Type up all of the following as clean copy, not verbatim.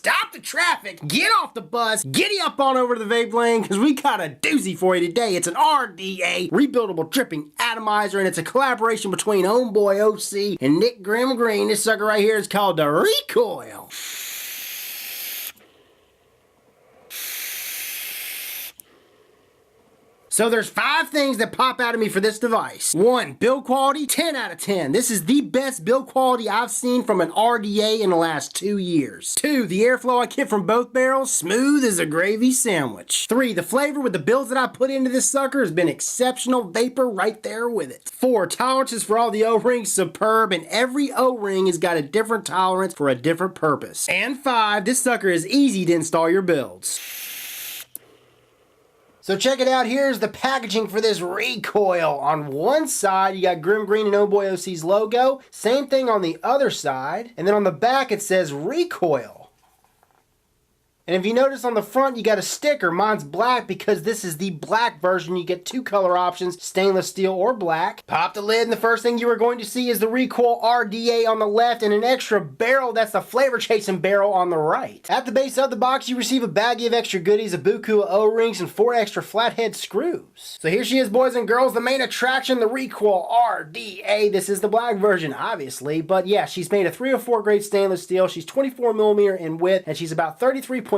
stop the traffic, get off the bus, giddy up on over to the vape lane, because we got a doozy for you today. It's an RDA rebuildable dripping atomizer, and it's a collaboration between Homeboy OC and Nick Grim Green. This sucker right here is called the Recoil. So there's 5 things that pop out of me for this device. 1, build quality, 10 out of 10. This is the best build quality I've seen from an RDA in the last 2 years. 2, the airflow I get from both barrels, smooth as a gravy sandwich. 3, the flavor with the builds that I put into this sucker has been exceptional, vapor right there with it. 4, tolerances for all the O-rings, superb, and every O-ring has got a different tolerance for a different purpose. And 5, this sucker is easy to install your builds. So check it out, here's the packaging for this Recoil. On one side, you got Grim Green and Homeboy OC's logo. Same thing on the other side. And then on the back, it says Recoil. And if you notice on the front, you got a sticker. Mine's black because this is the black version. You get 2 color options, stainless steel or black. Pop the lid, and the first thing you are going to see is the Recoil RDA on the left and an extra barrel. That's the flavor chasing barrel on the right. At the base of the box, you receive a baggie of extra goodies, a buku of O-rings, and 4 extra flathead screws. So here she is, boys and girls, the main attraction, the Recoil RDA. This is the black version, obviously, but yeah, she's made of 304 grade stainless steel. She's 24mm in width, and she's about 33.5mm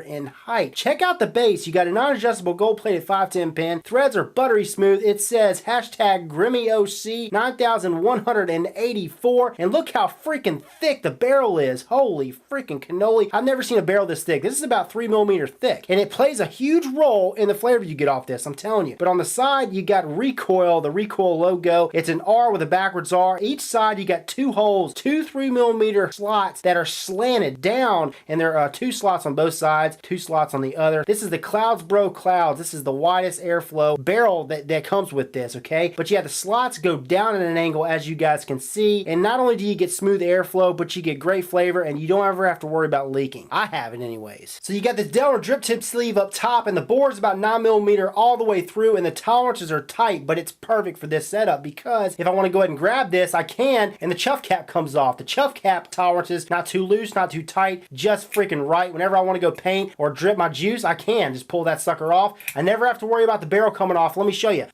in height. Check out the base. You got a non-adjustable gold-plated 510 pin. Threads are buttery smooth. It says hashtag GrimmyOC 9184. And look how freaking thick the barrel is. Holy freaking cannoli. I've never seen a barrel this thick. This is about 3mm thick. And it plays a huge role in the flavor you get off this, I'm telling you. But on the side, you got Recoil, the Recoil logo. It's an R with a backwards R. Each side, you got 2 holes, 2 3mm slots that are slanted down, and there are 2 slots on both sides, 2 slots on the other. This is the Clouds Bro Clouds. This is the widest airflow barrel that comes with this, okay? But yeah, the slots go down at an angle, as you guys can see, and not only do you get smooth airflow, but you get great flavor, and you don't ever have to worry about leaking. I haven't anyways. So you got this Delta drip tip sleeve up top, and the board's about 9mm all the way through, and the tolerances are tight, but it's perfect for this setup because if I want to go ahead and grab this, I can, and the chuff cap comes off. The chuff cap tolerances, not too loose, not too tight, just freaking right. Whenever I want to go paint or drip my juice, I can just pull that sucker off. I never have to worry about the barrel coming off. Let me show you.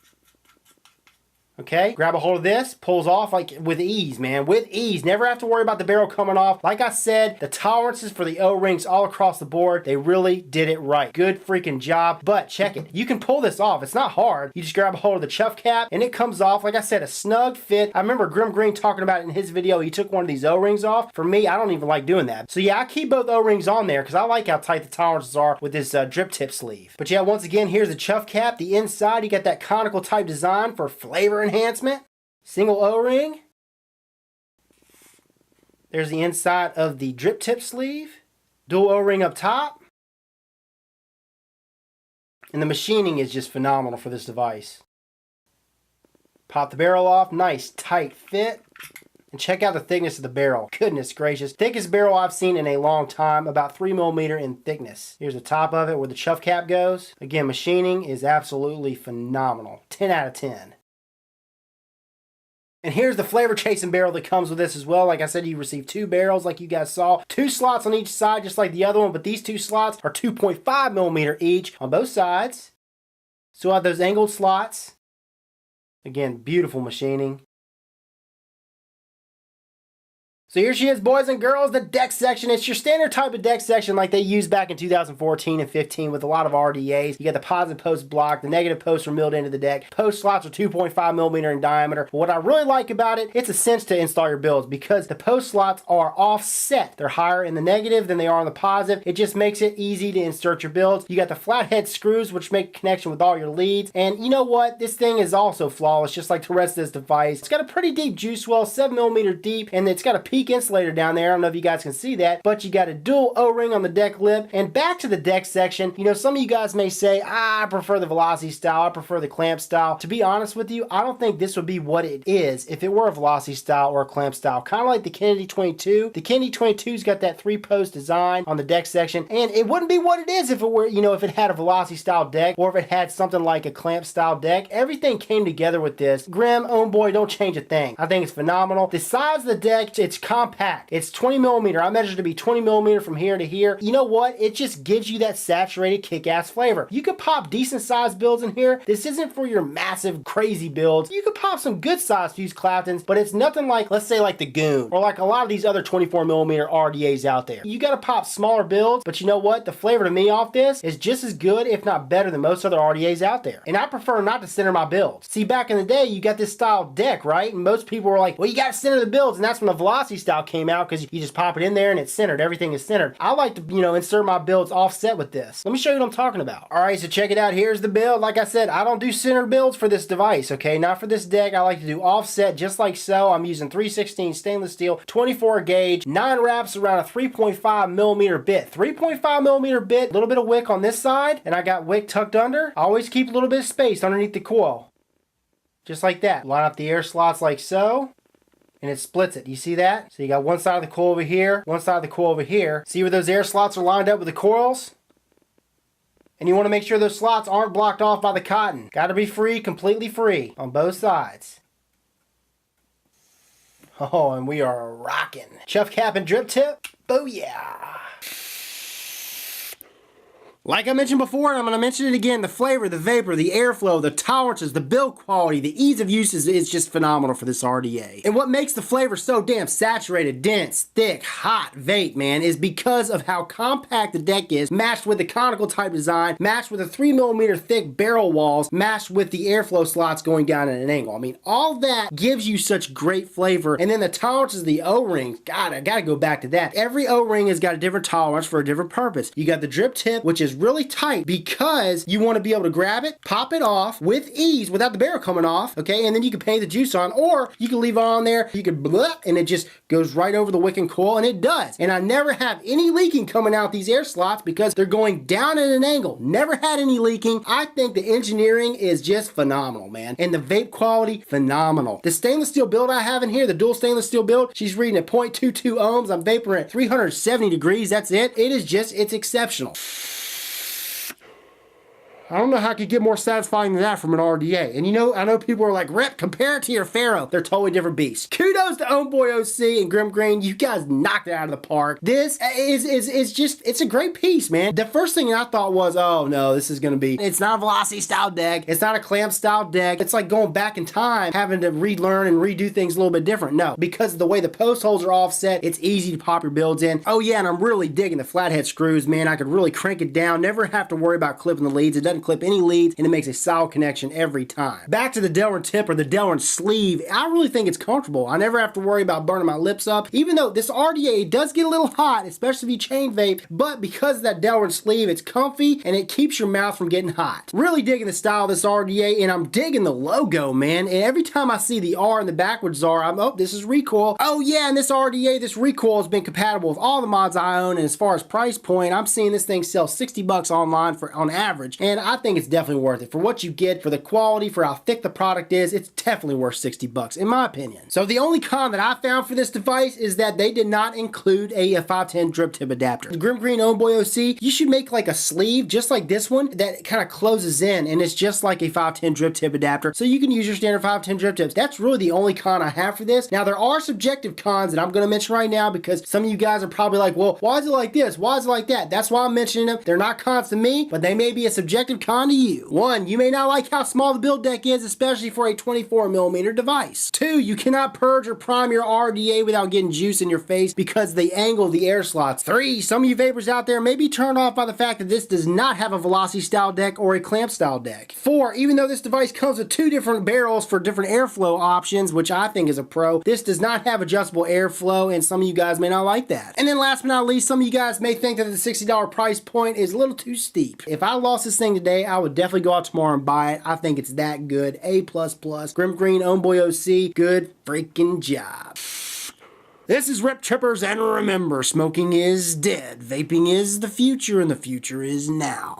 Okay, grab a hold of this, pulls off like with ease, man, with ease. Never have to worry about the barrel coming off. Like I said, the tolerances for the O-rings all across the board, they really did it right. Good freaking job. But check it, you can pull this off. It's not hard. You just grab a hold of the chuff cap and it comes off. Like I said, a snug fit. I remember Grim Green talking about it in his video. He took one of these O-rings off. For me, I don't even like doing that. So yeah, I keep both O-rings on there because I like how tight the tolerances are with this drip tip sleeve. But yeah, once again, here's the chuff cap. The inside, you got that conical type design for flavor enhancement. Single O-ring. There's the inside of the drip tip sleeve. Dual O-ring up top. And the machining is just phenomenal for this device. Pop the barrel off. Nice tight fit. And check out the thickness of the barrel. Goodness gracious. Thickest barrel I've seen in a long time. About 3mm in thickness. Here's the top of it where the chuff cap goes. Again, machining is absolutely phenomenal. 10 out of 10. And here's the flavor chasing barrel that comes with this as well. Like I said, you receive 2 barrels like you guys saw. 2 slots on each side just like the other one, but these 2 slots are 2.5mm each on both sides. Still have those angled slots. Again, beautiful machining. So here she is, boys and girls, the deck section. It's your standard type of deck section like they used back in 2014 and 15 with a lot of RDAs. You got the positive post block, the negative posts are milled into the deck. Post slots are 2.5mm in diameter. But what I really like about it, it's a cinch to install your builds because the post slots are offset. They're higher in the negative than they are in the positive. It just makes it easy to insert your builds. You got the flathead screws, which make a connection with all your leads. And you know what? This thing is also flawless, just like the rest of this device. It's got a pretty deep juice well, 7mm deep, and it's got a peak insulator down there. I don't know if you guys can see that, but you got a dual O-ring on the deck lip. And back to the deck section, you know, some of you guys may say, I prefer the velocity style, I prefer the clamp style. To be honest with you, I don't think this would be what it is if it were a velocity style or a clamp style. Kind of like the Kennedy 22. The Kennedy 22's got that 3-post design on the deck section, and it wouldn't be what it is if it were, you know, if it had a velocity style deck or if it had something like a clamp style deck. Everything came together with this. Grim, Homeboy, don't change a thing. I think it's phenomenal. The size of the deck, it's compact. It's 20 millimeter. I measured to be 20 millimeter from here to here. You know what? It just gives you that saturated kick-ass flavor. You could pop decent sized builds in here. This isn't for your massive crazy builds. You could pop some good sized fused Claptons, but it's nothing like, let's say like the Goon or like a lot of these other 24 millimeter RDAs out there. You gotta pop smaller builds, but you know what? The flavor to me off this is just as good, if not better, than most other RDAs out there. And I prefer not to center my builds. See, back in the day, you got this style deck, right? And most people were like, well, you gotta center the builds, and that's when the Velocity style came out, because you just pop it in there and it's centered. Everything is centered. I like to, insert my builds offset with this. Let me show you what I'm talking about. All right, so check it out. Here's the build. Like I said, I don't do center builds for this device, okay? Not for this deck. I like to do offset just like so. I'm using 316 stainless steel, 24 gauge, 9 wraps around a 3.5 millimeter bit. 3.5 millimeter bit, a little bit of wick on this side, and I got wick tucked under. I always keep a little bit of space underneath the coil. Just like that. Line up the air slots like so, and it splits it. You see that? So you got one side of the coil over here, one side of the coil over here. See where those air slots are lined up with the coils? And you want to make sure those slots aren't blocked off by the cotton. Got to be free, completely free on both sides. Oh, and we are rocking. Chuff cap and drip tip. Booyah! Like I mentioned before, and I'm going to mention it again, the flavor, the vapor, the airflow, the tolerances, the build quality, the ease of use is just phenomenal for this RDA. And what makes the flavor so damn saturated, dense, thick, hot vape, man, is because of how compact the deck is, matched with the conical type design, matched with the 3 millimeter thick barrel walls, matched with the airflow slots going down at an angle. I mean, all that gives you such great flavor. And then the tolerances of the O-rings, God, I got to go back to that. Every O-ring has got a different tolerance for a different purpose. You got the drip tip, which is really tight because you want to be able to grab it, pop it off with ease without the barrel coming off, okay? And then you can paint the juice on, or you can leave it on there, you can blah, and it just goes right over the wick and coil, and it does. And I never have any leaking coming out these air slots because they're going down at an angle. Never had any leaking. I think the engineering is just phenomenal, man. And the vape quality, phenomenal. The stainless steel build I have in here, the dual stainless steel build, she's reading at 0.22 ohms. I'm vaping at 370 degrees. That's it. It is just, it's exceptional. I don't know how I could get more satisfying than that from an RDA. And I know people are like, Rip, compare it to your Pharaoh. They're totally different beasts. Kudos to Homeboy OC and Grim Green. You guys knocked it out of the park. This is just, it's a great piece, man. The first thing I thought was, oh no, this is going to be, it's not a Velocity style deck. It's not a clamp style deck. It's like going back in time, having to relearn and redo things a little bit different. No, because of the way the post holes are offset, it's easy to pop your builds in. Oh yeah, and I'm really digging the flathead screws, man. I could really crank it down. Never have to worry about clipping the leads. It doesn't clip any leads, and it makes a solid connection every time. Back to the Delrin tip or the Delrin sleeve, I really think it's comfortable. I never have to worry about burning my lips up, even though this RDA does get a little hot, especially if you chain vape, but because of that Delrin sleeve, it's comfy and it keeps your mouth from getting hot. Really digging the style of this RDA, and I'm digging the logo, man. And every time I see the R and the backwards R, I'm, oh, this is Recoil. Oh yeah, and this RDA, this Recoil has been compatible with all the mods I own, and as far as price point, I'm seeing this thing sell 60 bucks online on average, and I think it's definitely worth it. For what you get, for the quality, for how thick the product is, it's definitely worth 60 bucks, in my opinion. So the only con that I found for this device is that they did not include a 510 drip tip adapter. The Grim Green Homeboy OC, you should make like a sleeve, just like this one, that kind of closes in, and it's just like a 510 drip tip adapter, so you can use your standard 510 drip tips. That's really the only con I have for this. Now, there are subjective cons that I'm going to mention right now, because some of you guys are probably like, well, why is it like this? Why is it like that? That's why I'm mentioning them. They're not cons to me, but they may be a subjective con to you. One, you may not like how small the build deck is, especially for a 24mm device. Two, you cannot purge or prime your RDA without getting juice in your face because of the angle of the air slots. Three, some of you vapors out there may be turned off by the fact that this does not have a Velocity style deck or a clamp style deck. Four, even though this device comes with 2 different barrels for different airflow options, which I think is a pro, this does not have adjustable airflow, and some of you guys may not like that. And then last but not least, some of you guys may think that the $60 price point is a little too steep. If I lost this thing today, I would definitely go out tomorrow and buy it. I think it's that good. A++. Grim Green Homeboy OC, good freaking job. This is Rip Trippers, and remember, smoking is dead, vaping is the future, and the future is now.